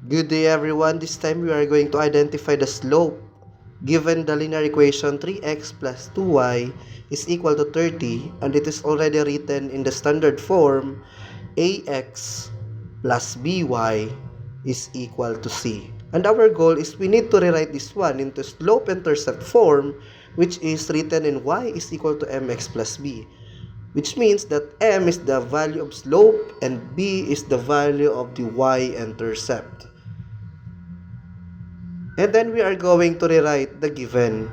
Good day everyone. This time we are going to identify the slope. Given the linear equation 3x plus 2y is equal to 30 and it is already written in the standard form ax plus by is equal to c. And our goal is we need to rewrite this one into slope-intercept form, which is written in y is equal to mx plus b, which means that m is the value of slope and b is the value of the y-intercept. And then we are going to rewrite the given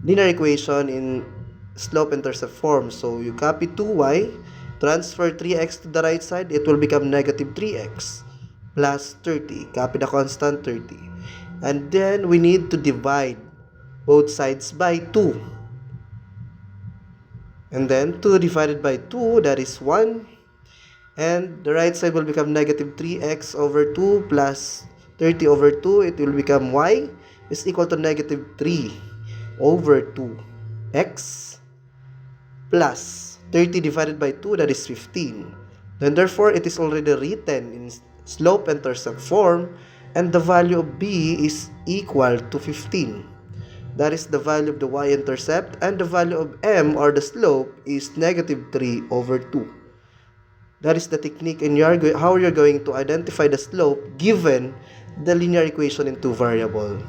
linear equation in slope-intercept form. So you copy 2y, transfer 3x to the right side, it will become negative 3x plus 30. Copy the constant 30. And then we need to divide both sides by 2. And then 2 divided by 2, that is 1. And the right side will become negative 3x over 2 plus 30 over 2. It will become y is equal to negative 3 over 2x plus 30 divided by 2, that is 15. Then therefore, it is already written in slope-intercept form, and the value of b is equal to 15. That is the value of the y-intercept, and the value of m, or the slope, is negative 3 over 2. That is the technique in how you're going to identify the slope given the linear equation in two variables.